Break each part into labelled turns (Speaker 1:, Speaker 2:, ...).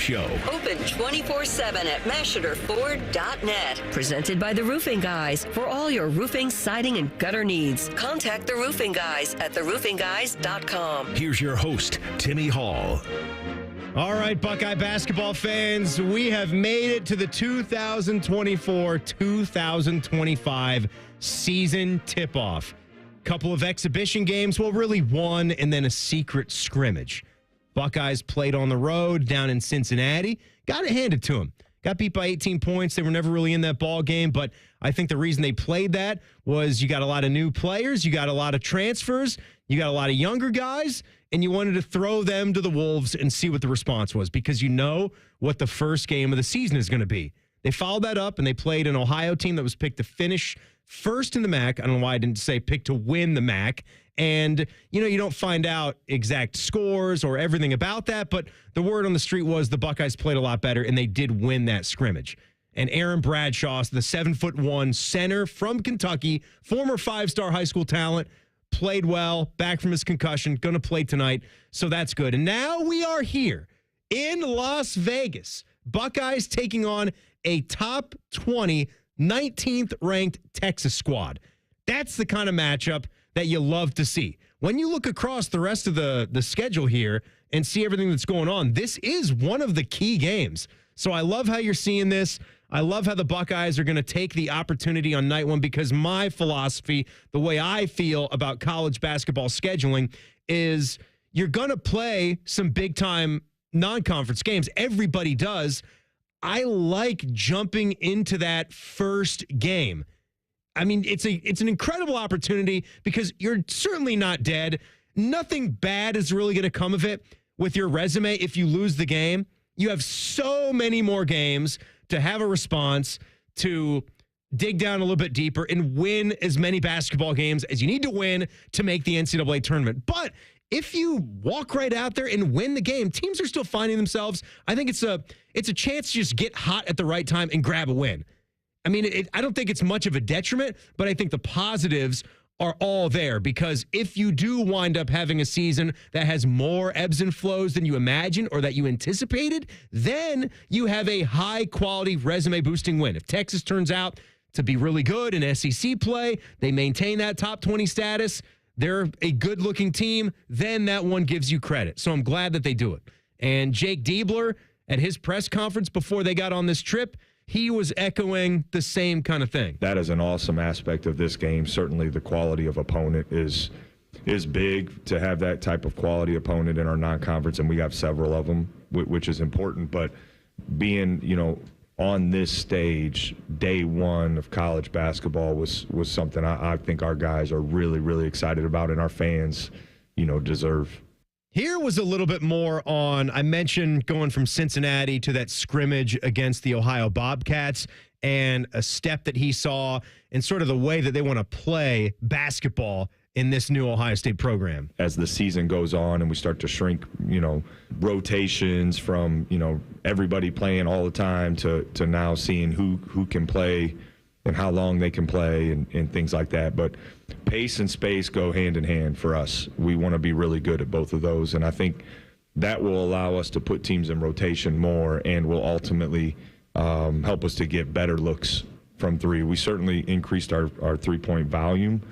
Speaker 1: Show.
Speaker 2: Open 24/7 at MashiterFord.net. Presented by The Roofing Guys. For all your roofing, siding, and gutter needs, contact The Roofing Guys at TheRoofingGuys.com.
Speaker 1: Here's your host, Timmy Hall.
Speaker 3: All right, Buckeye basketball fans, we have made it to the 2024-2025 season tip-off. Couple of exhibition games, well, really one, and then a secret scrimmage. Buckeyes played on the road down in Cincinnati. Got it handed to them. Got beat by 18 points. They were never really in that ball game, but I think the reason they played that was you got a lot of new players, you got a lot of transfers, you got a lot of younger guys, and you wanted to throw them to the Wolves and see what the response was because you know what the first game of the season is going to be. They followed that up, and they played an Ohio team that was picked to finish first in the MAC. I don't know why I didn't say picked to win the MAC. And, you know, you don't find out exact scores or everything about that, but the word on the street was the Buckeyes played a lot better, and they did win that scrimmage. And Aaron Bradshaw, the 7'1" center from Kentucky, former five-star high school talent, played well, back from his concussion, going to play tonight, so that's good. And now we are here in Las Vegas. Buckeyes taking on a top 20, 19th ranked Texas squad. That's the kind of matchup that you love to see. When you look across the rest of the schedule here and see everything that's going on, this is one of the key games. So I love how you're seeing this. I love how the Buckeyes are going to take the opportunity on night one because my philosophy, the way I feel about college basketball scheduling is you're going to play some big-time non-conference games. Everybody does. I like jumping into that first game. I mean, it's an incredible opportunity because you're certainly not dead. Nothing bad is really going to come of it with your resume if you lose the game. You have so many more games to have a response, to dig down a little bit deeper and win as many basketball games as you need to win to make the NCAA tournament. But if you walk right out there and win the game, teams are still finding themselves. I think it's a chance to just get hot at the right time and grab a win. I mean, I don't think it's much of a detriment, but I think the positives are all there because if you do wind up having a season that has more ebbs and flows than you imagined or that you anticipated, then you have a high-quality resume-boosting win. If Texas turns out to be really good in SEC play, they maintain that top 20 status, they're a good-looking team, then that one gives you credit. So I'm glad that they do it. And Jake Diebler, at his press conference before they got on this trip, he was echoing the same kind of thing.
Speaker 4: That is an awesome aspect of this game. Certainly the quality of opponent is big to have that type of quality opponent in our non-conference, and we have several of them, which is important. But being, on this stage, day one of college basketball was something I think our guys are really, really excited about, and our fans, deserve.
Speaker 3: Here was a little bit more on, I mentioned going from Cincinnati to that scrimmage against the Ohio Bobcats and a step that he saw and sort of the way that they want to play basketball in this new Ohio State program.
Speaker 4: As the season goes on and we start to shrink, rotations from, everybody playing all the time to now seeing who can play and how long they can play and things like that. But pace and space go hand in hand for us. We want to be really good at both of those, and I think that will allow us to put teams in rotation more and will ultimately help us to get better looks from three. We certainly increased our three-point volume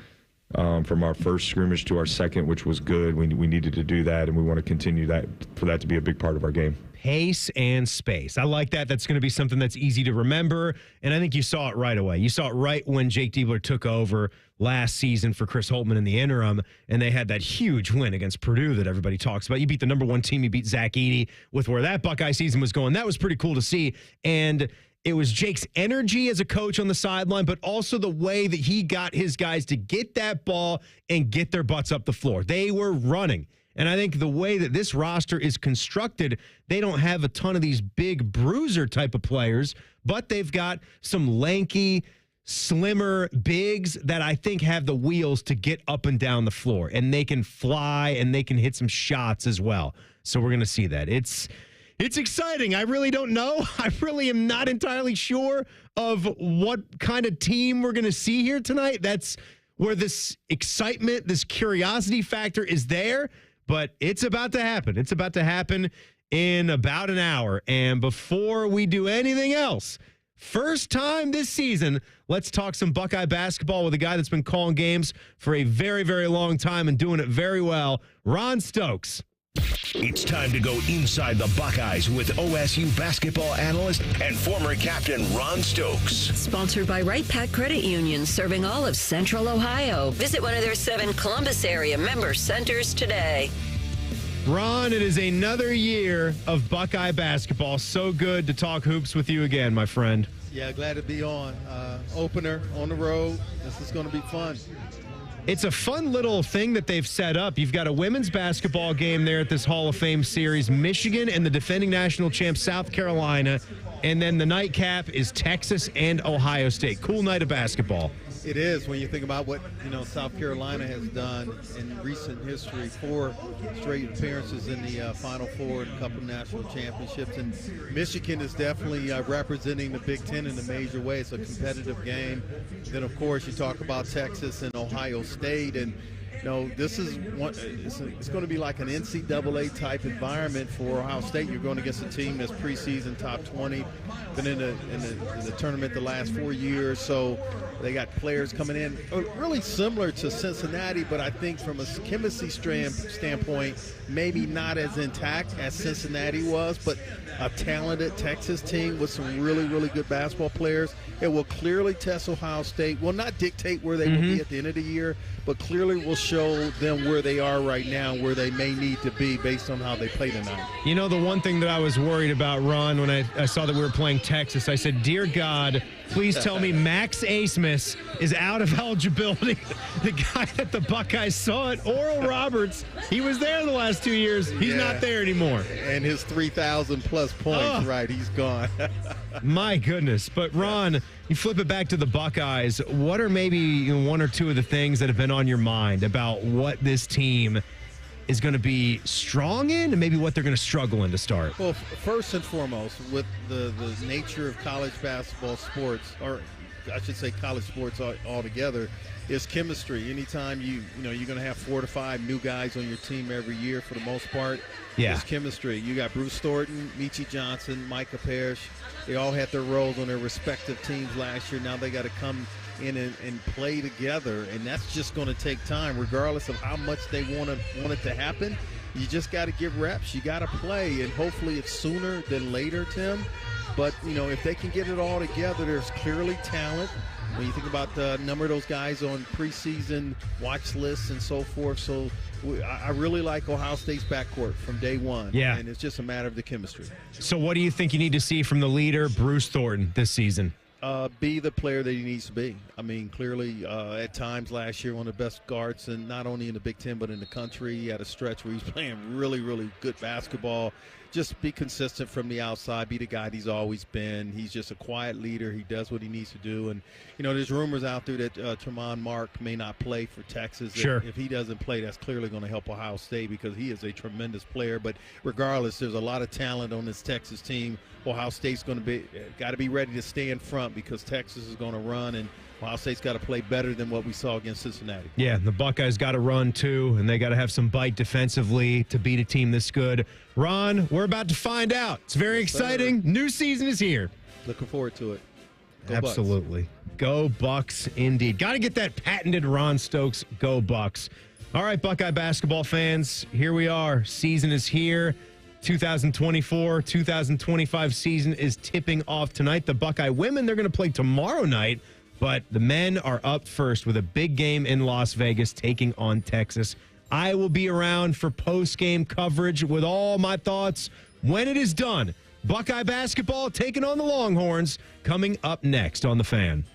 Speaker 4: from our first scrimmage to our second, which was good. We needed to do that, and we want to continue that for that to be a big part of our game.
Speaker 3: Pace and space. I like that. That's going to be something that's easy to remember, and I think you saw it right away. You saw it right when Jake Diebler took over last season for Chris Holtmann in the interim, and they had that huge win against Purdue that everybody talks about. You beat the number one team. You beat Zach Edey with where that Buckeye season was going. That was pretty cool to see, and it was Jake's energy as a coach on the sideline, but also the way that he got his guys to get that ball and get their butts up the floor. They were running. And I think the way that this roster is constructed, they don't have a ton of these big bruiser type of players, but they've got some lanky, slimmer bigs that I think have the wheels to get up and down the floor. And they can fly and they can hit some shots as well. So we're going to see that. It's exciting. I really don't know. I really am not entirely sure of what kind of team we're going to see here tonight. That's where this excitement, this curiosity factor is there. But it's about to happen. It's about to happen in about an hour. And before we do anything else, first time this season, let's talk some Buckeye basketball with a guy that's been calling games for a very, very long time and doing it very well, Ron Stokes.
Speaker 1: It's time to go inside the Buckeyes with OSU basketball analyst and former captain Ron Stokes.
Speaker 2: Sponsored by Wright Pat Credit Union, serving all of Central Ohio. Visit one of their 7 Columbus area member centers today.
Speaker 3: Ron, it is another year of Buckeye basketball. So good to talk hoops with you again, my friend.
Speaker 5: Yeah, glad to be on. Opener on the road. This is going to be fun.
Speaker 3: It's a fun little thing that they've set up. You've got a women's basketball game there at this Hall of Fame series, Michigan and the defending national champ South Carolina. And then the nightcap is Texas and Ohio State. Cool night of basketball.
Speaker 5: It is when you think about what South Carolina has done in recent history. 4 straight appearances in the Final Four and a couple national championships. And Michigan is definitely representing the Big Ten in a major way. It's a competitive game. Then, of course, you talk about Texas and Ohio State. And this is it's going to be like an NCAA type environment for Ohio State. You're going against a team that's preseason top 20, been in the tournament the last 4 years. So they got players coming in really similar to Cincinnati, but I think from a chemistry standpoint, maybe not as intact as Cincinnati was, but a talented Texas team with some really, really good basketball players. It will clearly test Ohio State. Will not dictate where they will be at the end of the year, but clearly will show them where they are right now, where they may need to be based on how they play tonight.
Speaker 3: The one thing that I was worried about, Ron, when I saw that we were playing Texas, I said, dear God, please tell me Max Asmus is out of eligibility. The guy that the Buckeyes saw at Oral Roberts, he was there the last 2 years. He's not there anymore.
Speaker 5: And his 3,000-plus points, right, he's gone.
Speaker 3: My goodness. But, Ron, you flip it back to the Buckeyes. What are maybe 1 or 2 of the things that have been on your mind about what this team is going to be strong in and maybe what they're going to struggle in to start?
Speaker 5: Well, first and foremost, with the nature of college basketball sports, or I should say college sports altogether, is chemistry. Anytime you're going to have 4 to 5 new guys on your team every year for the most part.
Speaker 3: Yeah.
Speaker 5: It's chemistry. You got Bruce Thornton, Michi Johnson, Micah Parrish. They all had their roles on their respective teams last year. Now they got to come in and play together, and that's just going to take time, regardless of how much they want it to happen. You just got to get reps. You got to play, and hopefully it's sooner than later, Tim. But, if they can get it all together, there's clearly talent. When you think about the number of those guys on preseason watch lists and so forth. So I really like Ohio State's backcourt from day one.
Speaker 3: Yeah.
Speaker 5: And it's just a matter of the chemistry.
Speaker 3: So what do you think you need to see from the leader, Bruce Thornton, this season?
Speaker 5: Be the player that he needs to be. I mean, clearly, at times last year, one of the best guards, and not only in the Big Ten but in the country. He had a stretch where he's playing really, really good basketball. Just be consistent from the outside. Be the guy he's always been. He's just a quiet leader. He does what he needs to do. And, there's rumors out there that Tremont Mark may not play for Texas.
Speaker 3: Sure.
Speaker 5: If he doesn't play, that's clearly going to help Ohio State because he is a tremendous player. But regardless, there's a lot of talent on this Texas team. Ohio State's going to got to be ready to stay in front because Texas is going to run, and Ohio State's got to play better than what we saw against Cincinnati.
Speaker 3: Yeah, the Buckeyes got to run too, and they got to have some bite defensively to beat a team this good. Ron, we're about to find out. It's very exciting. New season is here.
Speaker 5: Looking forward to it. Go
Speaker 3: Absolutely.
Speaker 5: Bucks.
Speaker 3: Go Bucks indeed. Got to get that patented Ron Stokes, go Bucks. All right, Buckeye basketball fans, here we are. Season is here. 2024-2025 season is tipping off tonight. The Buckeye women, they're going to play tomorrow night, but the men are up first with a big game in Las Vegas taking on Texas. I will be around for post-game coverage with all my thoughts when it is done. Buckeye basketball taking on the Longhorns coming up next on The Fan.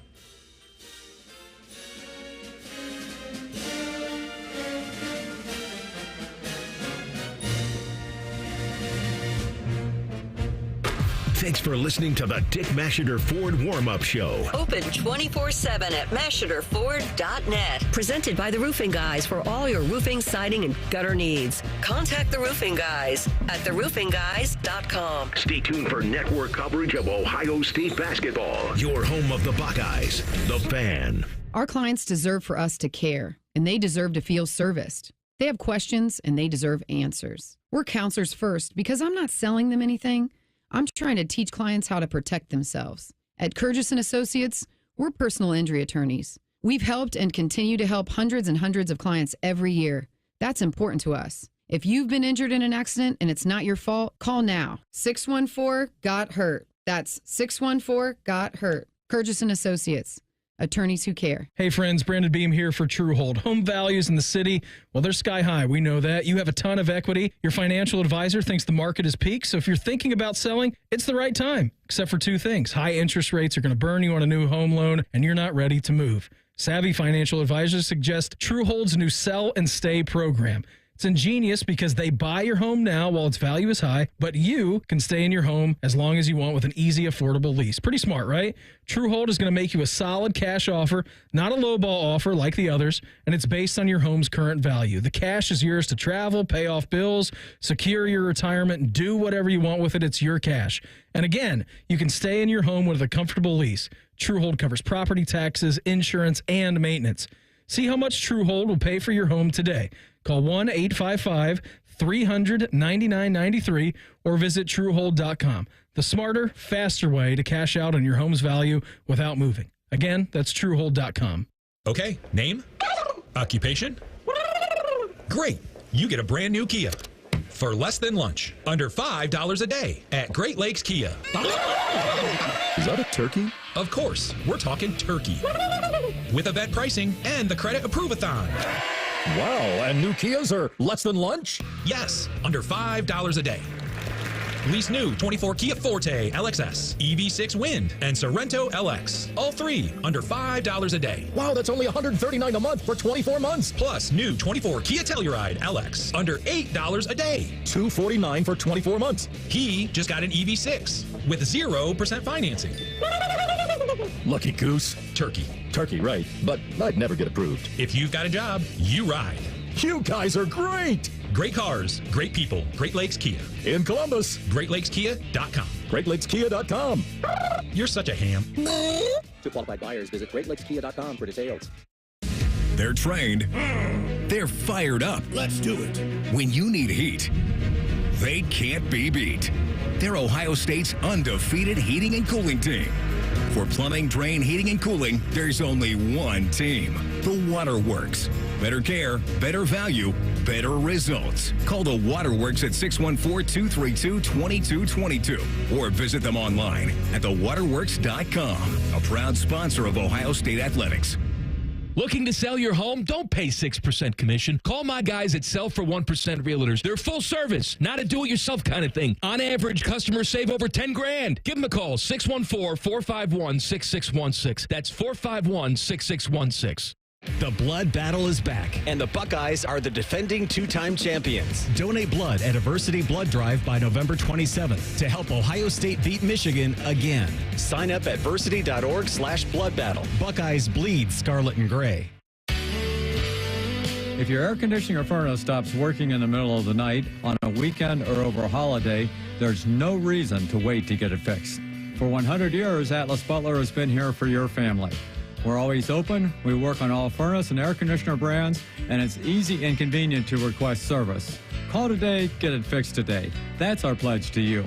Speaker 1: Thanks for listening to the Dick Masheter Ford Warm-Up Show.
Speaker 2: Open 24/7 at MasheterFord.net. Presented by the Roofing Guys for all your roofing, siding, and gutter needs. Contact the Roofing Guys at theroofingguys.com.
Speaker 1: Stay tuned for network coverage of Ohio State basketball. Your home of the Buckeyes, The Fan.
Speaker 6: Our clients deserve for us to care, and they deserve to feel serviced. They have questions and they deserve answers. We're counselors first because I'm not selling them anything. I'm trying to teach clients how to protect themselves. At Kurgis & Associates, we're personal injury attorneys. We've helped and continue to help hundreds and hundreds of clients every year. That's important to us. If you've been injured in an accident and it's not your fault, call now. 614-GOT-HURT. That's 614-GOT-HURT. Kurgis & Associates. Attorneys who care.
Speaker 7: Hey friends, Brandon Beam here for Truehold. Home values in the city, well, they're sky high. We know that. You have a ton of equity. Your financial advisor thinks the market is peaked. So if you're thinking about selling, it's the right time. Except for two things. High interest rates are going to burn you on a new home loan, and you're not ready to move. Savvy financial advisors suggest Truehold's new Sell and Stay program. It's ingenious because they buy your home now while its value is high, but you can stay in your home as long as you want with an easy, affordable lease. Pretty smart, right? Truehold is going to make you a solid cash offer, not a lowball offer like the others, and it's based on your home's current value. The cash is yours to travel, pay off bills, secure your retirement, and do whatever you want with it. It's your cash. And again, you can stay in your home with a comfortable lease. Truehold covers property taxes, insurance, and maintenance. See how much Truehold will pay for your home today. Call 1-855-300-9993 or visit Truehold.com. The smarter, faster way to cash out on your home's value without moving. Again, that's Truehold.com.
Speaker 8: Okay, name? Occupation? Great. You get a brand new Kia. For less than lunch, under $5 a day at Great Lakes Kia.
Speaker 4: Is that a turkey?
Speaker 8: Of course, we're talking turkey. With event pricing and the credit approve-a-thon.
Speaker 9: Wow, and new Kias are less than lunch?
Speaker 8: Yes, under $5 a day. Lease new 24 Kia Forte LXS, EV6 Wind, and Sorento LX. All three under $5 a day.
Speaker 9: Wow, that's only $139 a month for 24 months.
Speaker 8: Plus new 24 Kia Telluride LX under $8 a day.
Speaker 9: $249 for 24 months.
Speaker 8: He just got an EV6 with 0% financing.
Speaker 9: Lucky goose.
Speaker 8: Turkey.
Speaker 9: Turkey, right. But I'd never get approved.
Speaker 8: If you've got a job, you ride.
Speaker 9: You guys are great.
Speaker 8: Great cars, great people. Great Lakes Kia.
Speaker 9: In Columbus.
Speaker 8: GreatLakesKia.com.
Speaker 9: GreatLakesKia.com.
Speaker 8: You're such a ham.
Speaker 10: To qualified buyers, visit GreatLakesKia.com for details.
Speaker 1: They're trained. They're fired up.
Speaker 11: Let's do it.
Speaker 1: When you need heat, they can't be beat. They're Ohio State's undefeated heating and cooling team. For plumbing, drain, heating, and cooling, there's only one team. The Waterworks. Better care, better value, better results. Call the Waterworks at 614-232-2222 or visit them online at thewaterworks.com. A proud sponsor of Ohio State Athletics.
Speaker 12: Looking to sell your home? Don't pay 6% commission. Call my guys at Sell for 1% Realtors. They're full service, not a do-it-yourself kind of thing. On average, customers save over $10,000. Give them a call, 614-451-6616. That's 451-6616.
Speaker 13: The blood battle is back, and the Buckeyes are the defending two-time champions. Donate blood at a Versity Blood Drive by November 27th to help Ohio State beat Michigan again. Sign up at versity.org/blood battle. Buckeyes bleed scarlet and gray.
Speaker 14: If your air conditioning or furnace stops working in the middle of the night, on a weekend, or over a holiday, there's no reason to wait to get it fixed. For 100 years, Atlas Butler has been here for your family. We're always open, we work on all furnace and air conditioner brands, and it's easy and convenient to request service. Call today, get it fixed today. That's our pledge to you.